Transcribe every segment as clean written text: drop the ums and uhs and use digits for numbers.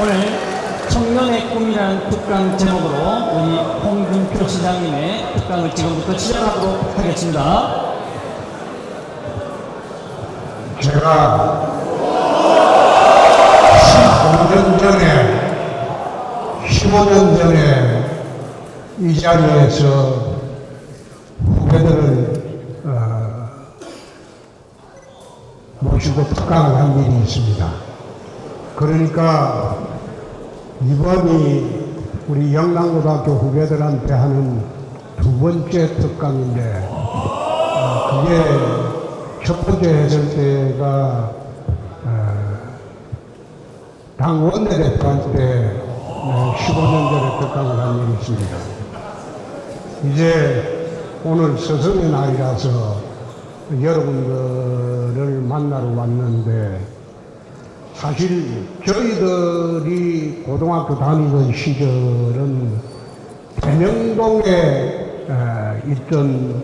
오늘 청년의 꿈이라는 특강 제목으로 우리 홍준표 시장님의 특강을 지금부터 시작하도록 하겠습니다. 제가 15년 전에 이 자리에서 후배들을 모시고 특강을 한 일이 있습니다. 그러니까 이번이 우리 영남고등학교 후배들한테 하는 두 번째 특강인데 그게 첫 번째 했을 때가 당 원내대표한테 15년 전에 특강을 한 일이 있습니다. 이제 오늘 스승의 날이라서 여러분들을 만나러 왔는데, 사실 저희들이 고등학교 다니던 시절은 대명동에 있던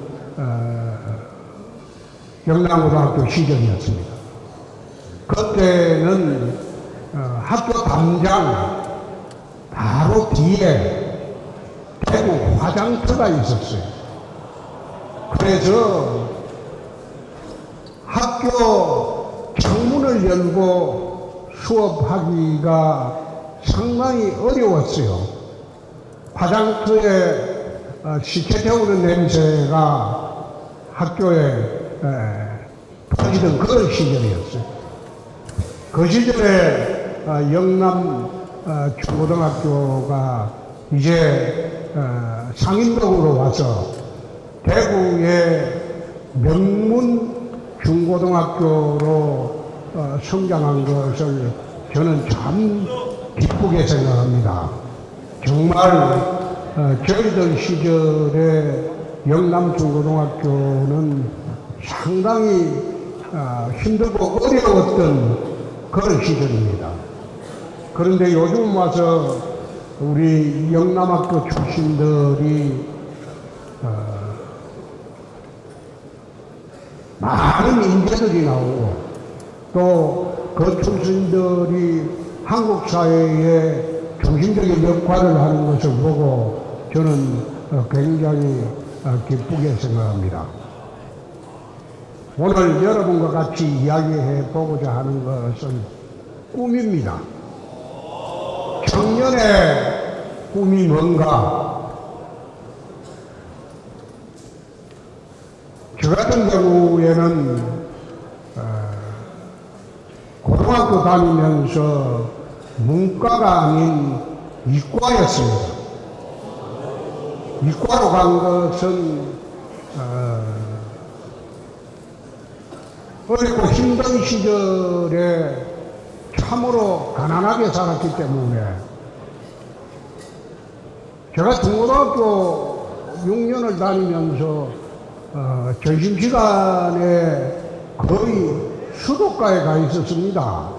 영남고등학교 시절이었습니다. 그때는 학교 담장 바로 뒤에 대구 화장터가 있었어요. 그래서 학교 창문을 열고 수업하기가 상당히 어려웠어요. 화장터에 식혜 태우는 냄새가 학교에 퍼지던 그런 시절이었어요. 그 시절에 영남 중고등학교가 이제 상인동으로 와서 대구의 명문 중고등학교로 성장한 것을 저는 참 기쁘게 생각합니다. 정말 저희들 시절에 영남 중고등학교는 상당히 힘들고 어려웠던 그런 시절입니다. 그런데 요즘 와서 우리 영남학교 출신들이 많은 인재들이 나오고 또 그 출신들이 한국 사회에 중심적인 역할을 하는 것을 보고 저는 굉장히 기쁘게 생각합니다. 오늘 여러분과 같이 이야기해 보고자 하는 것은 꿈입니다. 청년의 꿈이 뭔가? 저 같은 경우에는 고등학교 다니면서 문과가 아닌 이과였습니다. 이과로 간 것은 어렵고 힘든 시절에 참으로 가난하게 살았기 때문에, 제가 중고등학교 6년을 다니면서 점심시간에 거의 수도가에 가 있었습니다.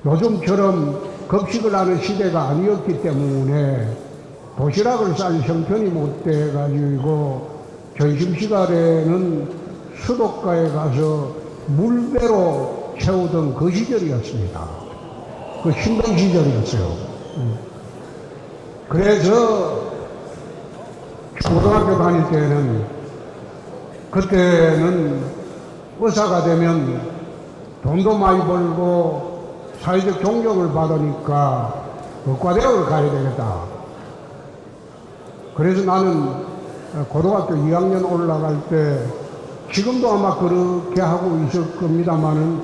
요즘처럼 급식을 하는 시대가 아니었기 때문에 도시락을 쌀 형편이 못 돼가지고 점심시간에는 수도가에 가서 물배로 채우던 그 시절이었습니다. 그 힘든 시절이었어요. 그래서 고등학교 다닐 때는, 그때는 의사가 되면 돈도 많이 벌고 사회적 존경을 받으니까 의과대학을 가야 되겠다. 그래서 나는 고등학교 2학년 올라갈 때, 지금도 아마 그렇게 하고 있을 겁니다만은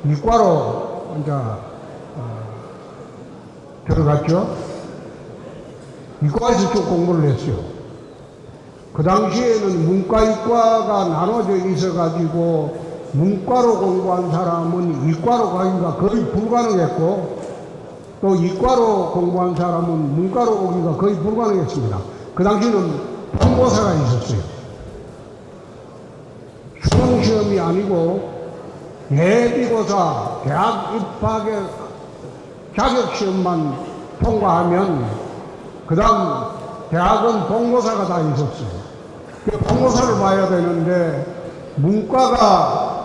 이과로 이제 들어갔죠. 이과에서 쭉 공부를 했어요. 그 당시에는 문과, 이과가 나눠져 있어가지고 문과로 공부한 사람은 이과로 가기가 거의 불가능했고, 또 이과로 공부한 사람은 문과로 오기가 거의 불가능했습니다. 그 당시에는 본고사가 있었어요. 수능시험이 아니고 예비고사, 대학 입학의 자격시험만 통과하면 그 다음 대학은 본고사가 다 있었어요. 본고사를 봐야 되는데 문과가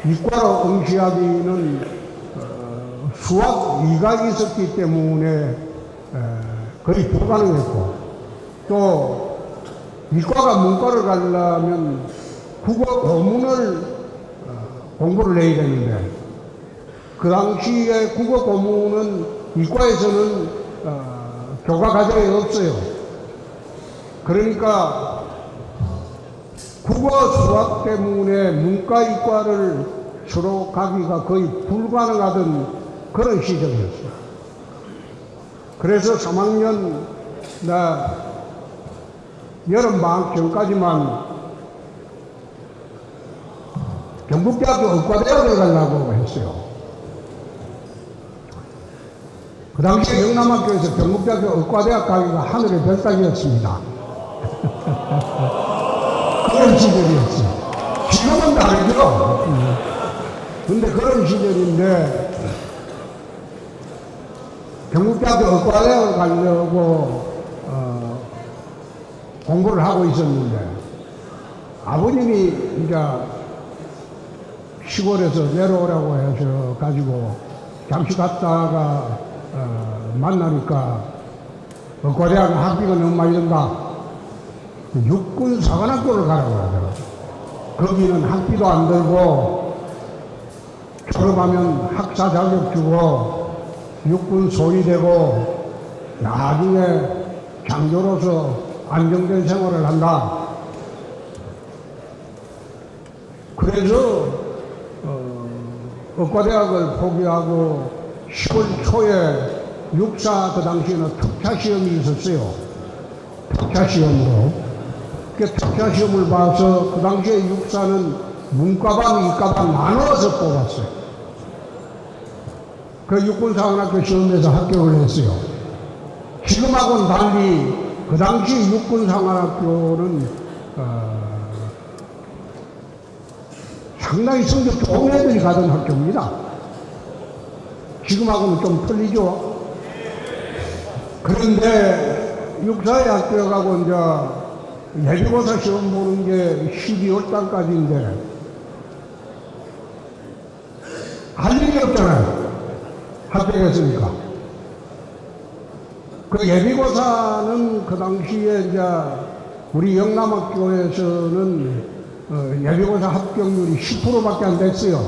이과로 응시하기는 수학 2각이 있었기 때문에 거의 불가능했고, 또 이과가 문과를 가려면 국어 고문을 공부를 해야 되는데, 그 당시에 국어 고문은 이과에서는 교과 과정이 없어요. 그러니까 국어 수학 때문에 문과 이과를 서로 가기가 거의 불가능하던 그런 시절이었어요. 그래서 3학년 나 여름방학 전까지만 경북대학교 의과대학을 가려고 했어요. 그 당시에 영남학교에서 경북대학교 의과대학 가기가 하늘의 별따기였습니다. 그런 시절이었어요. 지금은 다르죠. 근데 그런 시절인데, 경북대학교 의과대학을 가려고 공부를 하고 있었는데, 아버님이 이제 시골에서 내려오라고 해서 가지고 잠시 갔다가 만나니까 의과대학 학비가 너무 많이 든다. 육군 사관학교를 가라고 하더라고요. 거기는 학비도 안 들고 졸업하면 학사 자격 주고 육군 소위되고 나중에 장교로서 안정된 생활을 한다. 그래서 의과대학을 포기하고 10월 초에 육사 그 당시에는 특차 시험이 있었어요. 특차 시험으로. 그 특차 시험을 봐서 그 당시에 육사는 문과반, 이과반 나눠서 뽑았어요. 그 육군사관학교 시험에서 합격을 했어요. 지금하고는 달리 그 당시 육군사관학교는 상당히 성적 좋은 애들이 가던 학교입니다. 지금하고는 좀 틀리죠. 그런데 육사에 합격하고 이제 예비고사 시험 보는 게 12월 달까지인데 할 일이 없잖아요. 합격했으니까. 그 예비고사는 그 당시에 이제 우리 영남학교에서는 예비고사 합격률이 10%밖에 안 됐어요.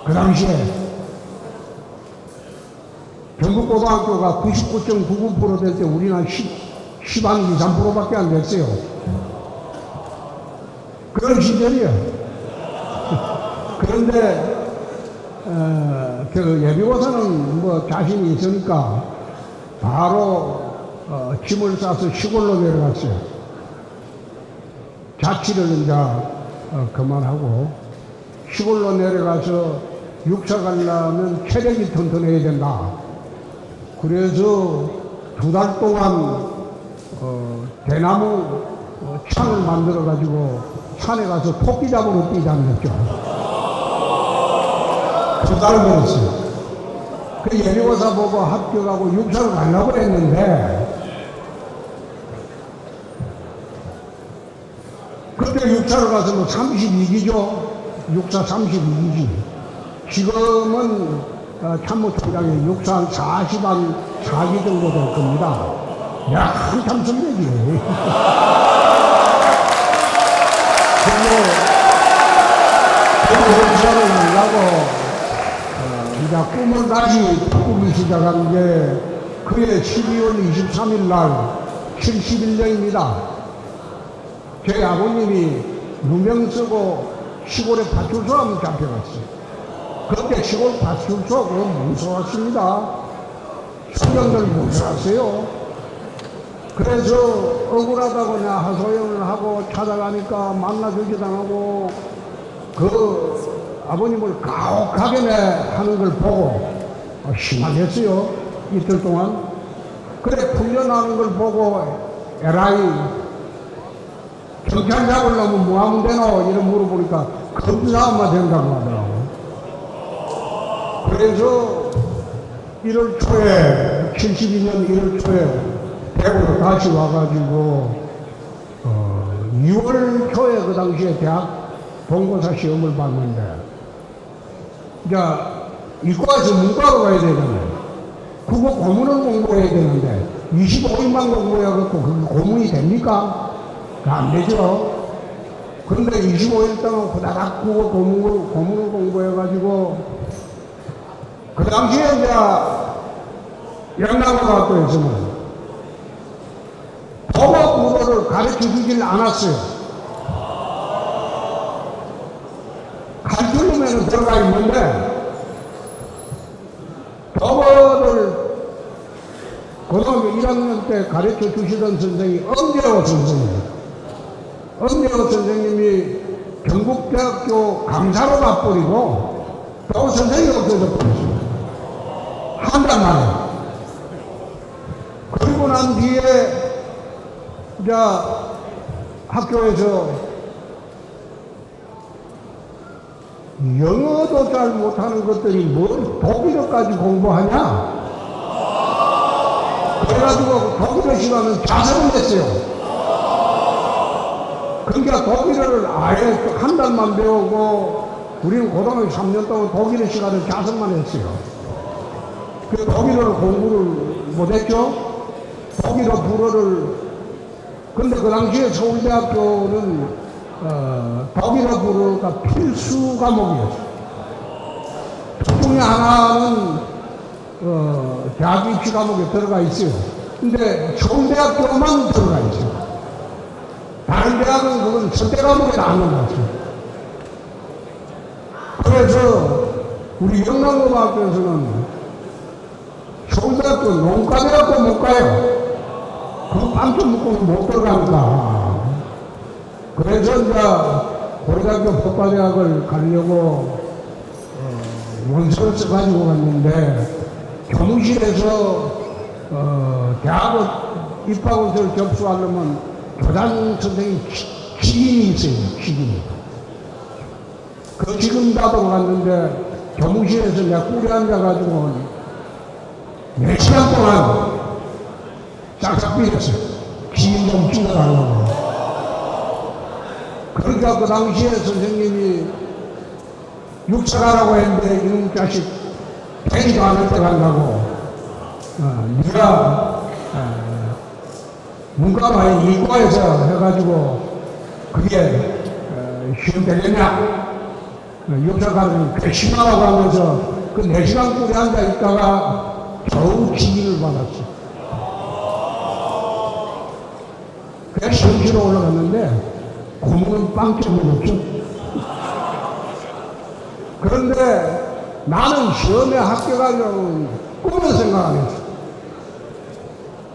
그 당시에. 경북고등학교가 99.99% 될 때 우리는 한 10한 2, 3%밖에 안 됐어요. 그런 시절이에요. 그런데 그 예비고사는 뭐 자신이 있으니까 바로 짐을 싸서 시골로 내려갔어요. 자취를 이제 그만하고 시골로 내려가서 육사 가려면 체력이 튼튼해야 된다. 그래서 2달 동안 대나무 창을 만들어 가지고 산에 가서 토끼 잡으러 뛰다녔죠. 2달을 걸었어요. 그 예비고사 보고 합격하고 육사를 가려고 했는데, 그때 육사를 가서 뭐 32기죠. 육사 32기지. 지금은 참모총장이 육사 한 40한 4기 정도 될 겁니다. 야, 한참 선배지. 근데 육사를 가려고 이제 꿈을 다시 꾸기 시작한 게 그해 12월 23일 날 71년입니다. 저희 아버님이 누명 쓰고 시골에 파출소 한번 잡혀갔어요. 그때 시골 파출소 그거 무서웠습니다. 수령들 무서웠어요. 그래서 억울하다고 내가 하소연을 하고 찾아가니까 만나주지도 않고 그 아버님을 가혹하게 하는 걸 보고 심하겠어요. 이틀 동안. 그래 풀려나는 걸 보고 에라이 경찰 잡으려면 뭐 하면 되노? 이런 물어보니까 검사만 된다고 하더라고. 그래서 1월 초에 72년 1월 초에 대구로 다시 와가지고 2월 초에 그 당시에 대학 본고사 시험을 봤는데, 이제 이과에서 문과로 가야 되잖아요. 그거 고문을 공부해야 되는데 25일만 공부해갖고 그게 고문이 됩니까? 안 되죠. 그런데 25일 동안 후다닥 그거 고문을 공부해가지고 그 당시에 이제 영남고등학교에서는 법어국어를 가르쳐주질 않았어요. 가르치려면 들어가 있는데 법어를 고등학교 1학년 때 가르쳐 주시던 선생님이 엄재호 선생님. 엄재호 선생님이 경북대학교 강사로 가버리고 또 선생님이 없어져 버렸습니다. 한 달 만에. 그리고 난 뒤에 이제 학교에서 영어도 잘 못하는 것들이 뭘 독일어까지 공부하냐? 그래가지고 독일어 시간은 자살을 했어요. 그러니까 독일어를 아예 한 달만 배우고 우리는 고등학교 3년 동안 독일어 시간을 자살만 했어요. 그 독일어를 공부를 못했죠. 독일어 불어를 근데 그 당시에 서울대학교는 독일어 불어가 필수 과목이었어요. 그 중에 하나는 대학 입시 과목에 들어가 있어요. 근데 서울대학교만 들어가 있어요. 다른 대학은 그건 선택 과목에 안 넘어갔어요. 그래서 우리 영남고등학교에서는 서울대학교 농과대학교 못 가요. 그거 빵점 묶고는 못 들어간다. 그래서 이제 고려대학교 법과대학을 가려고 원서를 써가지고 갔는데 교무실에서 대학을 입학원서를 접수하려면 교장 선생님 직임이 있어요. 직임이. 그 직임 받으러 갔는데 교무실에서 내가 꿀에 앉아가지고 4시간 동안 싹싹 빌었어요. 기인 좀 찍어달라고. 그러니까 그 당시에 선생님이 육사가라고 했는데 이놈 자식 되지도 않을 때 간다고 네가 문과가 아닌 이과에서 해가지고 그게 시험 되겠냐? 육사가는 괘씸하라고 하면서 그 4시간 꿀에 앉아 있다가 겨우 기기를 받았어. 그래서 시험치러 올라갔는데 고문은 빵점이 없죠. 그런데 나는 시험에 합격하려고 꿈을 생각 안 했어.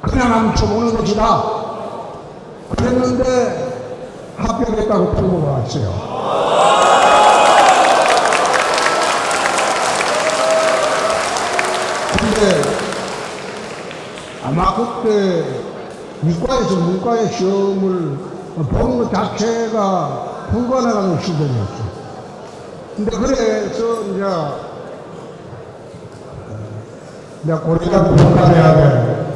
그냥 한번 쳐보는 것이다. 그랬는데 합격했다고 통보가 왔어요. 근데 아마 그때 이과에서 문과의 시험을 보는 것 자체가 불가능한 시절이었죠. 근데 그래서 이제 내가 고려대학교 법과대학에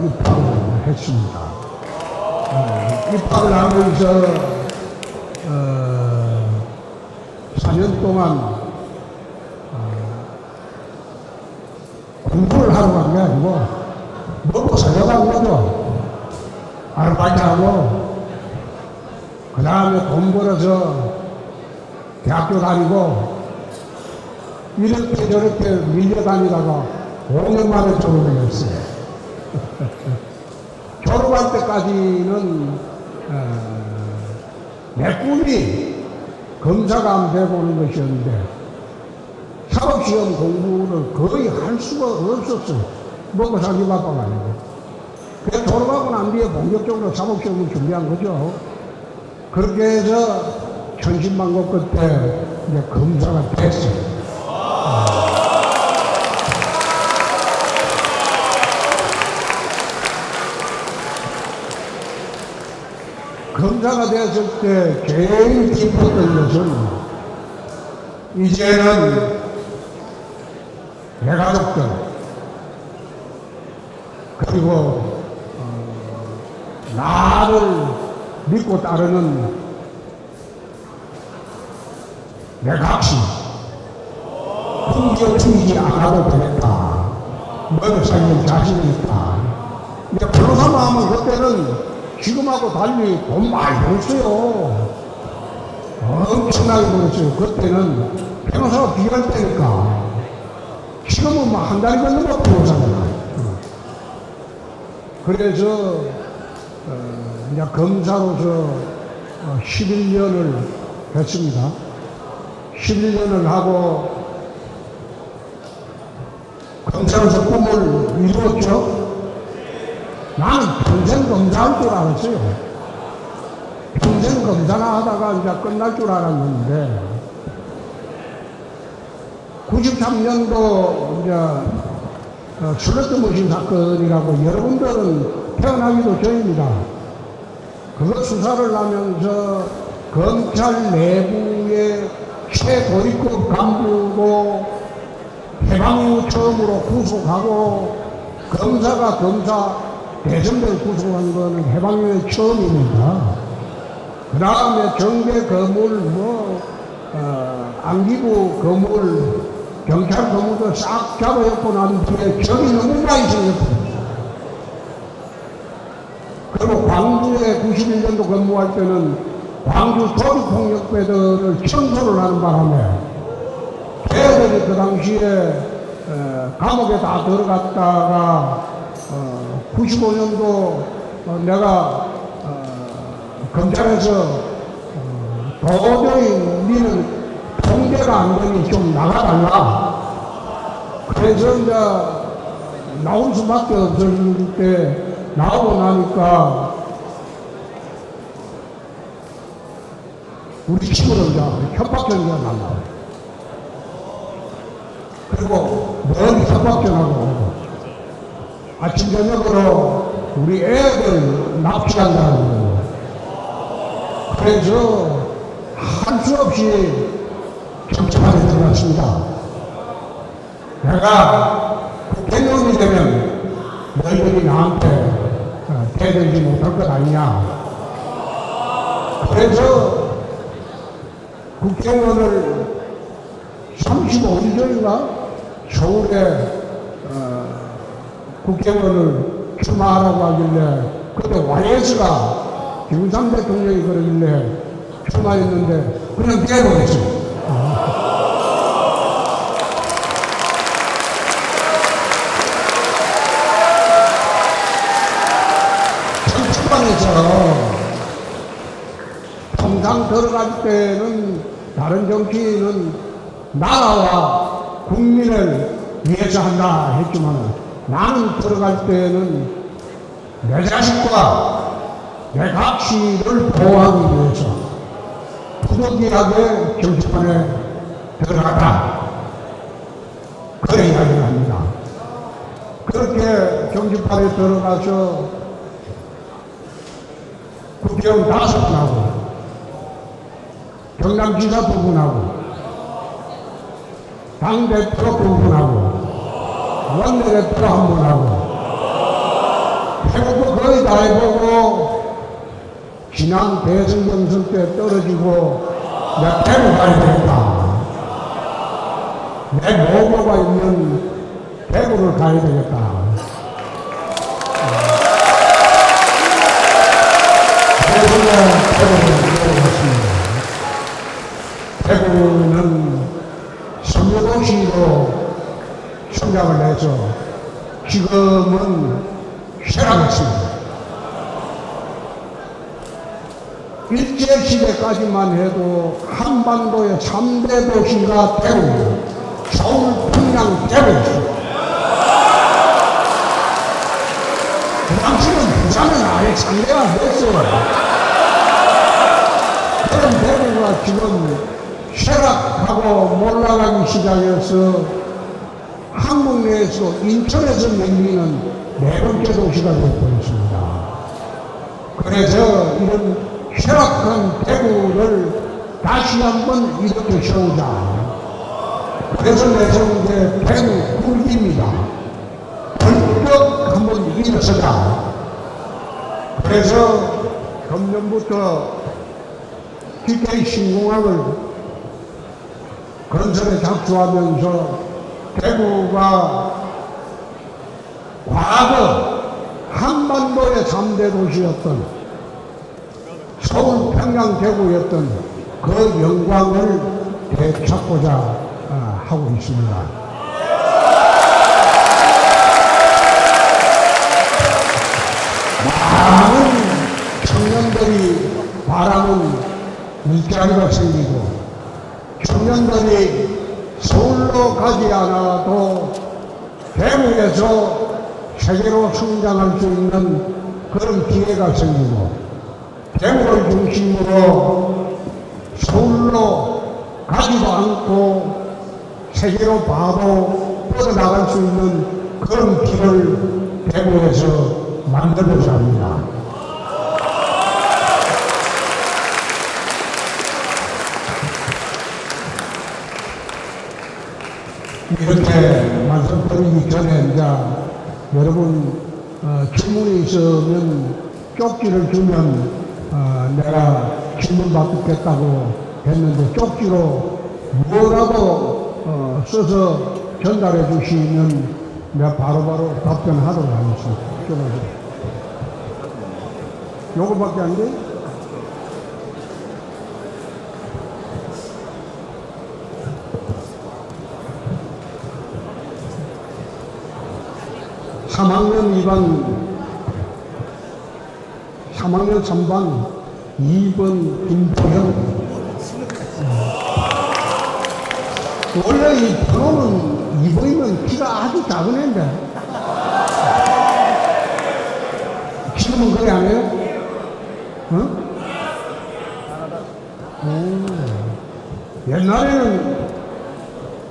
입학을 했습니다. 입학을 하면서 4년 동안 공부를 하러 간 게 아니고 먹고 살려간 거죠. 아르바이트하고 그 다음에 돈 벌어서 대학교 다니고 이렇게 저렇게 밀려다니다가 5년 만에 졸업을 했어요. 졸업할 때까지는 내 꿈이 검사가 돼보는 것이었는데 사법시험 공부를 거의 할 수가 없었어요. 먹고 살기 바빠가지고. 그래서 졸업하고 난 뒤에 본격적으로 사법시험을 준비한 거죠. 그렇게 해서 천신만고 끝에 이제 검사가 됐어요. 검사가 되었을 때 제일 기뻤던 것은 이제는 내 가족들 그리고 나를 믿고 따르는 내 각시 풍기어 주지 않아도 되겠다. 너를 살릴 자신이 있다. 이제 변호사만 하면 그때는 지금하고 달리 돈 많이 벌었어요. 엄청나게 벌었어요. 그때는 변호사가 비할 때니까. 지금은 뭐 한 달이 건너면 변호사잖아. 그래서 이제 검사로서 11년을 했습니다. 11년을 하고 검사로서 꿈을 이루었죠. 나는 평생 검사할 줄 알았어요. 평생 검사나 하다가 이제 끝날 줄 알았는데 93년도 이제 슬롯 머신 사건이라고 여러분들은 태어나기도 전입니다. 그거 수사를 하면서 검찰 내부의 최고위급 간부고 해방 이후 처음으로 구속하고 검사가 검사 대선배를 구속한 거는 해방 이후에 처음입니다. 그 다음에 정계 거물 안기부 거물 경찰 거물도 싹 잡아놓고 난 뒤에 적이 너무 많이 생겼습니다. 그리고 광주에 91년도 근무할 때는 광주 도주폭력배들을 청소를 하는 바람에 걔들이 그 당시에 감옥에 다 들어갔다가 95년도 내가 검찰에서 도저히 우리는 통제가 안 되니 좀 나가달라. 그래서 이제 나올 수밖에 없을 때 나오고 나니까 우리 친구들 이제 협박전기가 날라. 그리고 늘 협박전하고 오고 아침 저녁으로 우리 애들 납치한다는 거예요. 그래서 할 수 없이 경찰에 들어갔습니다. 내가 국회의원이 되면 너희들이 나한테 대들지 못할 것 아니냐. 그래서 국회의원을 35일 전인가 서울에 국회의원을 출마하라고 하길래 그때 YS가 김영삼 대통령이 그러길래 출마했는데 그냥 깨버렸어요. 정치권에서 통상 들어갈 때는 다른 정치인은 나라와 국민을 위해서 한다 했지만 나는 들어갈 때는 내 자식과 내 가치를 보호하기 위해서 부득이하게 정치권에 들어갔다. 그런 이야기를 합니다. 그렇게 정치판에 들어가서 국회의원 5분하고 경남지사 2분하고 당대표 2분하고 원내대표 1분하고 해보고 거의 다 해보고 지난 대선 경선 때 떨어지고 내 대구 가야 되겠다. 내 모교가 있는 대구를 가야 되겠다. 그래서 대구를 내려갔습니다. 대구는 선교도시로 성장을 해서 지금은 쇠락했습니다. 일제시대까지만 해도 한반도의 3대 도시가 대구, 서울, 평양, 대구였습니다. 그 당시는 부산은 아예 상대가 안 됐어요. 그런 대구가 지금 쇠락하고 몰락하기 시작해서 한국 내에서 인천에서 밀리는 4번째 도시가 되어버렸습니다. 그래서 이런 쇠락한 대구를 다시 한번 일으켜 세우자. 그래서 내세운 게 대구 굴기입니다. 벌떡 한번 일어서자. 그래서 금년부터 TK 신공항을 건설에 착수하면서 대구가 과거 한반도의 3대 도시였던 서울, 평양, 대구였던 그 영광을 되찾고자 하고 있습니다. 많은 청년들이 바라는 일자리가 생기고 청년들이 서울로 가지 않아도 대구에서 세계로 성장할 수 있는 그런 기회가 생기고 대구를 중심으로 서울로 가지도 않고 세계로 바로 뻗어나갈 수 있는 그런 길을 대구에서 만들고자 합니다. 이렇게 말씀드리기 전에 이제 여러분 질문이 있으면 쪽지를 주면 내가 질문 받겠다고 했는데 쪽지로 뭐라도 써서 전달해 주시면 내가 바로바로 답변하도록 하겠습니다. 요거밖에 안 돼? (3학년 3반 2번) 김도형. 원래 이 번호는 2번이면 키가 아주 작은 애인데 지금은 그래 안 해요? 옛날에는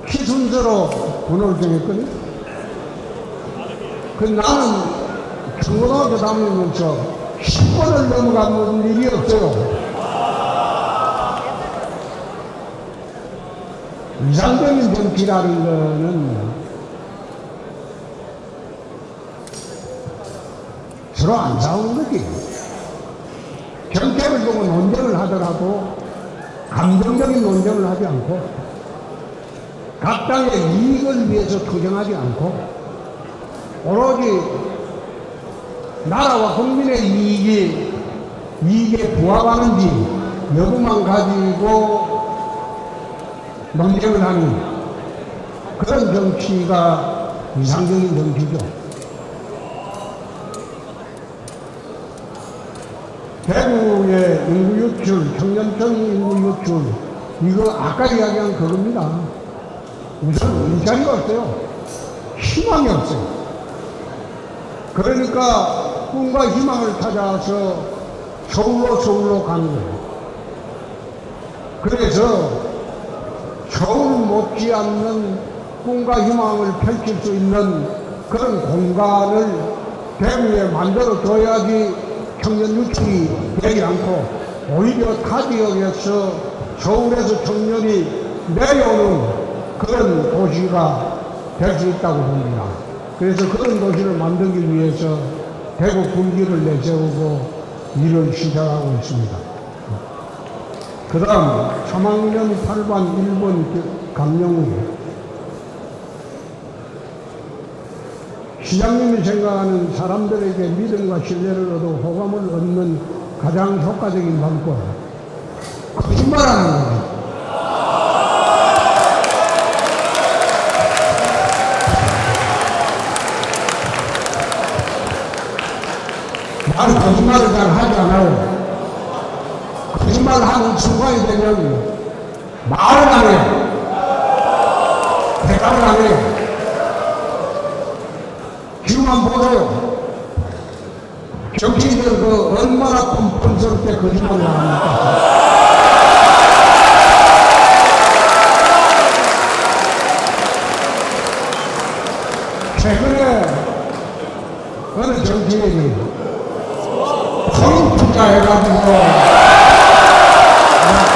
키 순서로 번호를 정했거든. 그 나는 중고등학교 다니면서 10번을 넘어가는 일이 없어요. 이상적인 정치라는 거는 서로 안 싸우는 거지. 정책을 보고 논쟁을 하더라도 감정적인 논쟁을 하지 않고 각 당의 이익을 위해서 투쟁하지 않고 오로지 나라와 국민의 이익에 부합하는지 여부만 가지고 논쟁을 하는 그런 정치가 이상적인 정치죠. 대구의 인구 유출, 청년층 인구 유출, 이거 아까 이야기한 그겁니다. 우선 일자리가 없어요. 희망이 없어요. 그러니까 꿈과 희망을 찾아서 서울로 가는 거예요. 그래서 서울 못지않는 꿈과 희망을 펼칠 수 있는 그런 공간을 대구에 만들어줘야지 청년 유출이 되지 않고 오히려 타 지역에서 서울에서 청년이 내려오는 그런 도시가 될 수 있다고 봅니다. 그래서 그런 도시를 만들기 위해서 대구 군기를 내세우고 일을 시작하고 있습니다. 그 다음 3학년 8반 1번 강영우. 시장님이 생각하는 사람들에게 믿음과 신뢰를 얻어 호감을 얻는 가장 효과적인 방법, 거짓말하는 거예요. 나는 거짓말을 잘 하지 않아요. 거짓말을 하는 순간이 되면 말을 안 해요. 대답을 안 해요. 지금만 보세요. 정치인들 그 얼마나 뻔뻔스럽게 거짓말을 합니까? 최근에 어느 정치인이 코인 투자해가지고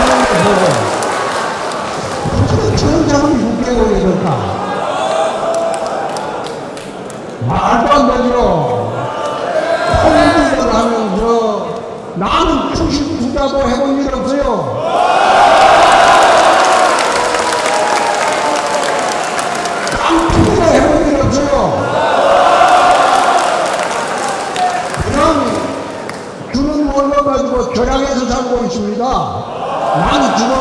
하는 거 보고 저런 자금이 6개월이 될까? 말도 안 되죠. 코인 하면서 나는 주식 투자도 해본 일 없어요. 없습니다. 나는 지금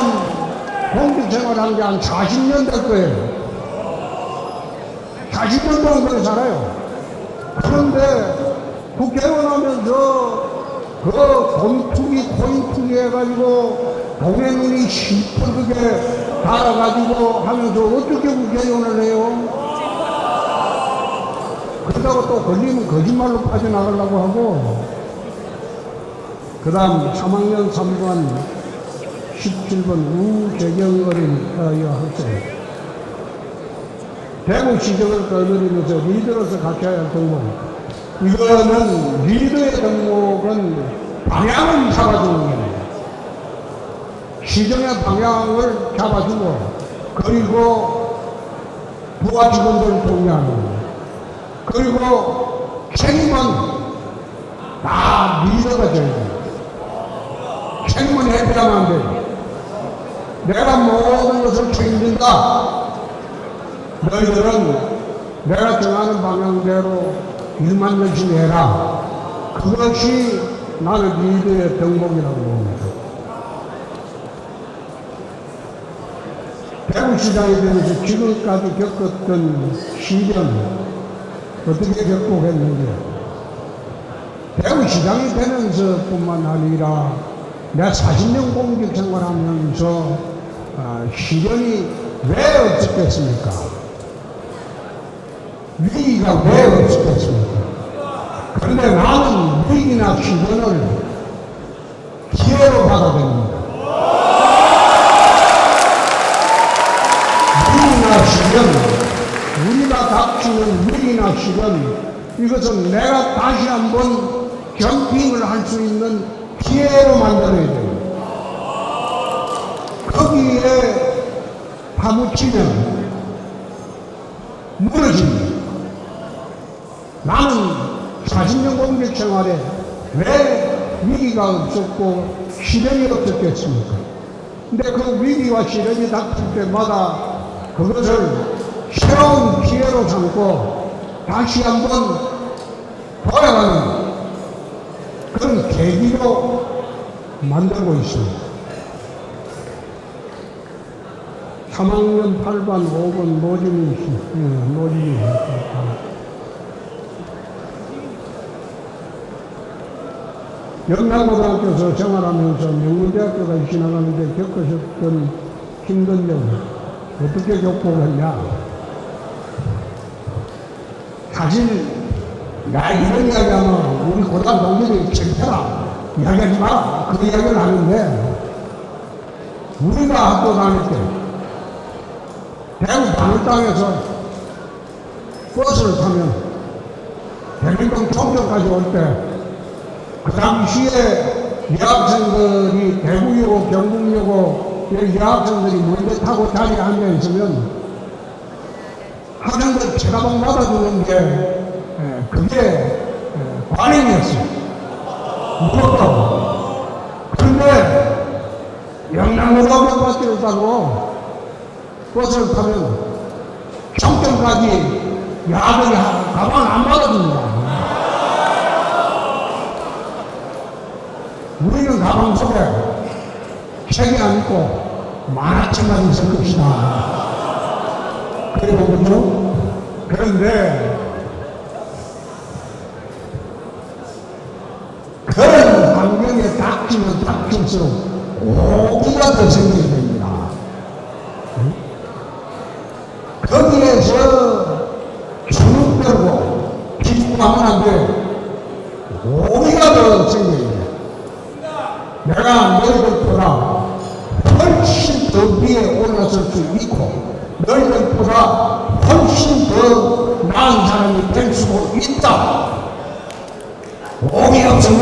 공직생활한 게 한 40년 될 거예요. 40년 동안 그래 살아요. 그런데 국회의원 하면서 그 돈 투기, 코인 투기 해가지고 동해 눈이 시뻘겋게 달아가지고 하면서 어떻게 국회의원을 해요? 그러다가 또 걸리면 거짓말로 빠져나가려고 하고, 그 다음 3학년 3반 17번 우재경어린 학생. 대구시정을 떠들이면서 리더로서 갖춰야 할 덕목. 이거는 리더의 덕목은 방향을 잡아주는 겁니다. 시정의 방향을 잡아주고, 그리고 부하 직원들을 동의하는 겁니다. 그리고 책임은 다 리더가 져야 됩니다. 책임은 회피하면 안 돼요. 내가 모든 것을 책임진다. 너희들은 내가 정하는 방향대로 일만 열심히 해라. 그것이 나는 리더의 덕목이라고 봅니다. 대구시장에 대해서 지금까지 겪었던 시련 어떻게 극복했는지, 대구시장이 되면서 뿐만 아니라 내가 40년 공직생활하면서 시련이 왜 없었겠습니까? 위기가 왜 없었겠습니까? 그런데 나는 위기나 시련을 기회로 받아들입니다. 위기나 시련, 우리가 닥치는 위기나 시련, 이것은 내가 다시 한번 점핑을 할 수 있는 기회로 만들어야 돼요. 거기에 파묻히면 무너집니다. 나는 40년 공직 생활에 왜 위기가 없었고 시련이 없었겠습니까? 근데 그 위기와 시련이 닥칠 때마다 그것을 새로운 기회로 삼고 다시 한번 돌아가는 그런 계기로 만들고 있습니다. 3학년 8반 5번 노진희 씨, 노진희 영남고등학교에서 생활하면서 명문대학교까지 지나가는데 겪으셨던 힘든 점 어떻게 극복했냐? 사실 나 이런 이야기하면 우리 고등 동료들이 창피하다 이야기하지 마라 그 이야기를 하는데, 우리가 학교 다닐 때 대구 방울땅에서 버스를 타면 대림동 총점까지 올 때 그 당시에 여학생들이 대구여고 경북여고 여학생들이 먼저 타고 자리에 앉아 있으면 학생들 제가방 받아주는 게 그게 관행이었어요. 무겁다고. 그런데 영남고등학교까지 타고 버스를 타면 정점까지 야들이 가방 안 받아줍니다. 우리는 가방 속에 책이 안 있고 만화책만 있을 것이다. 그리고 그죠? 그런데 그런 환경에 닥치면 닥칠수록 오기가 더 생기게 됩니다. 거기에서 주눅들고 기죽하면 안 돼. 오기가 더 생겨야 돼. 내가 너희들보다 훨씬 더 위에 올라설 수 있고 너희들보다 훨씬 더 나은 사람이 될 수 있다. 오기 없으면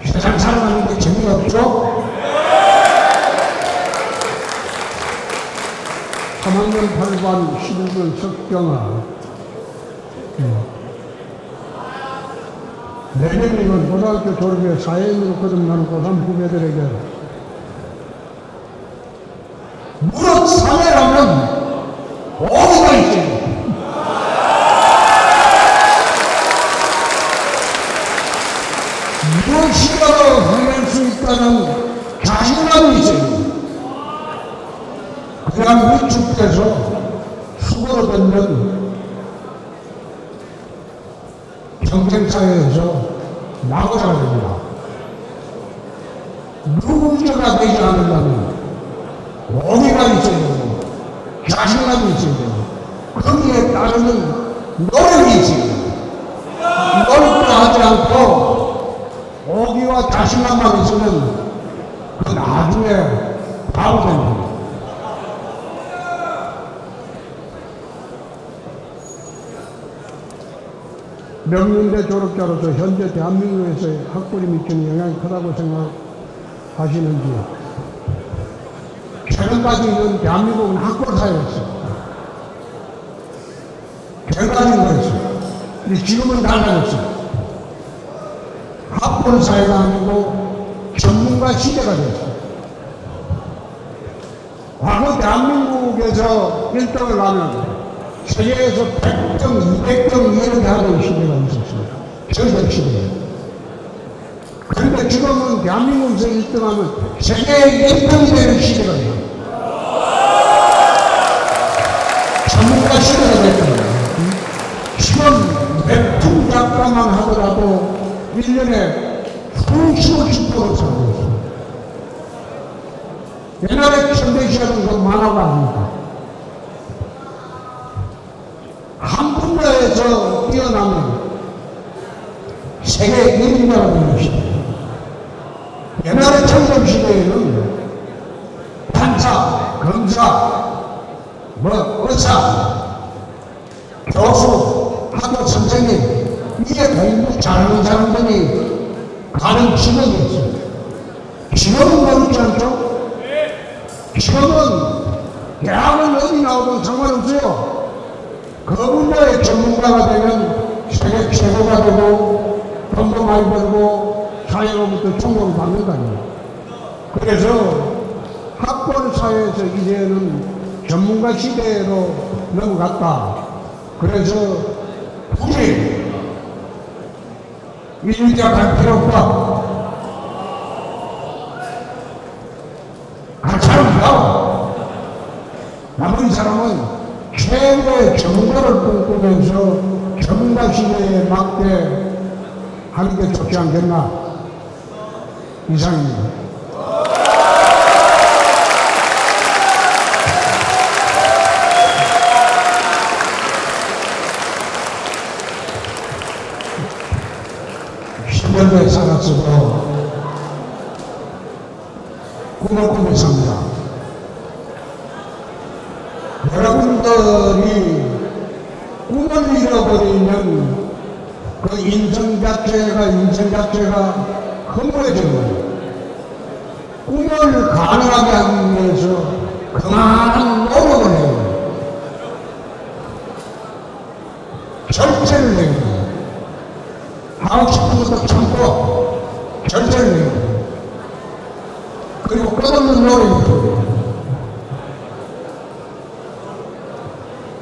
세상 살아가는 게 재미없죠? 3학년 8반 11번 석경아, 내년이면 고등학교 졸업에 사회인으로 거듭나는 고3 후배들에게 무릇 사회라면 오기가 있어요. 무엇이라도 해낼 수 있다는 너희들은 경쟁사회에서 낙오자가 됩니다. 누군가가 되지 않으려면 오기가 있어야 되고 자신감이 있어야 되고 거기에 따르는 노력이 있어야 되고 노력도 하지 않고 오기와 자신감만 있으면 그 나중에 바보 됩니다. 명문대 졸업자로서 현재 대한민국에서의 학벌이 미치는 영향이 크다고 생각하시는지. 최근까지는 대한민국은 학벌사회였어요. 개가진 거였어요. 근데 지금은 달라졌어요. 학벌사회가 아니고 전문가 시대가 됐어요. 과거 대한민국에서 1등을 하면 세계에서 100등, 200등 이렇게 하던 시대가 있었습니다. 저희들 시대에. 그런데 지금은 대한민국에서 1등하면 세계 1등이 되는 시대가 돼요. 전문가 시대가 됐거든요. 지금 웹툰 작가만 하더라도 1년에 수십억씩 벌었어요. 옛날에 현대시대는 그 만화가 아닙니다. 한 분야에서 뛰어나면 세계 1위가 되는 시대. 옛날에 청정시대에는 판사, 검사, 의사, 교수, 학교 선생님, 이게 공부 잘하는 사람들이 가는 직업이었어요. 직업은 모르지 않죠? 지금은 대학은 어디 나오든 상관없어요. 그 분야의 전문가가 되면 세계 최고가 되고 돈도 많이 벌고 사회로부터 총목을 받는다니. 그래서 학벌 사회에서 이제는 전문가 시대로 넘어갔다. 그래서 굳이 일자 갈 필요 없다. 갈 사람이다. 남은 사람은 최고의 전문가를 꿈꾸면서 전문가 시대에 맞게 하는 게 좋지 않겠나. 이상입니다. 십년대 살았어도 꿈을 꾸면서입니다. 여러분들이 꿈을 잃어버리면 그 인생 자체가 허무해지는 거예요. 꿈을 가능하게 하기 위해서 그만한 노력을 해요. 절제를 해요. 하고 싶은 것도 참고 절제를 해요. 그리고 끝없는 노력이 필요해요.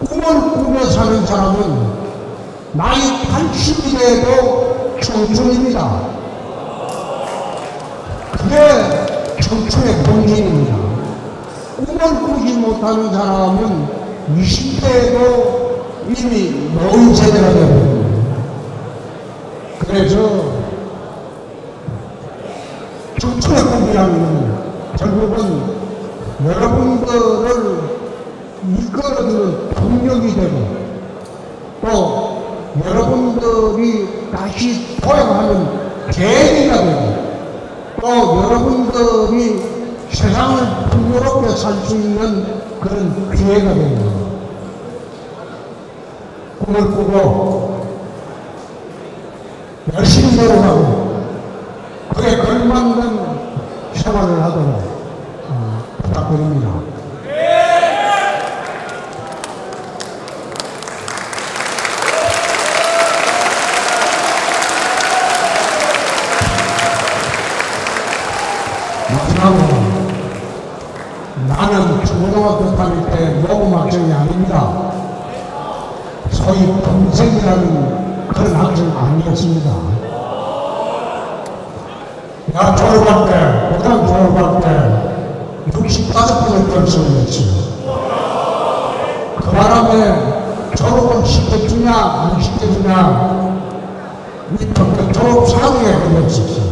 꿈을 꾸며 사는 사람은 나이 80이 돼도 청춘입니다. 그게 청춘의 본질입니다. 꿈을 꾸지 못하는 사람은 20대에도 이미 노인 세대가 되어버립니다. 그래서 청춘의 꿈이라는 결국은 여러분들을 이끌어주는 동력이 되고 또 여러분들이 다시 도약하는 계기가 되고 또 여러분들이 세상을 풍요롭게 살 수 있는 그런 기회가 됩니다. 꿈을 꾸고 열심히 노력하고 그에 걸맞는 생활을 하도록 부탁드립니다. 마지막으로 나는 초등학교 다닐 때 모범 학생이 아닙니다. 소위 범생이라는 그런 학생 아니었습니다. 나 졸업할 때, 고등학교 졸업할 때 65번을 결석을 했어요. 그 바람에 시켜주냐 안 시켜주냐 이 졸업 사회에 걸렸었어.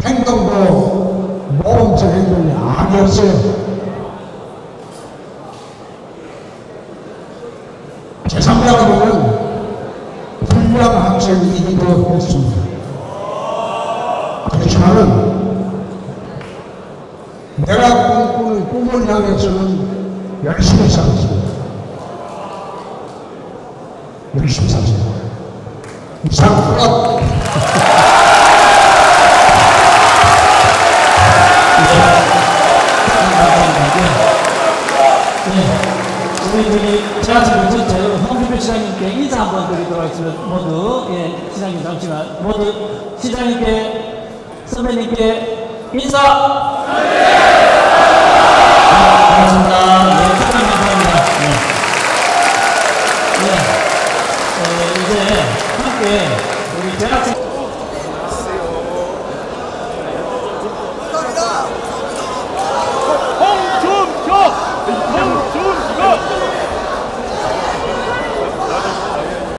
행동도 모범적 행동이 아니었어요. 제3자가 훌륭한 학생이기도 했습니다. 그렇지만은 내가 꿈꾸는 꿈을 향해서는 열심히 살았습니다. 열심히 살았습니다. 이상 끝. 우리 제가 지금 홍준표 시장님께 인사 한번 드리도록 하겠습니다. 모두 시장님 잠시만 모두 시장님께 선배님께 인사. 반갑습니다. 감사합니다. 이제 함께 우리 대학생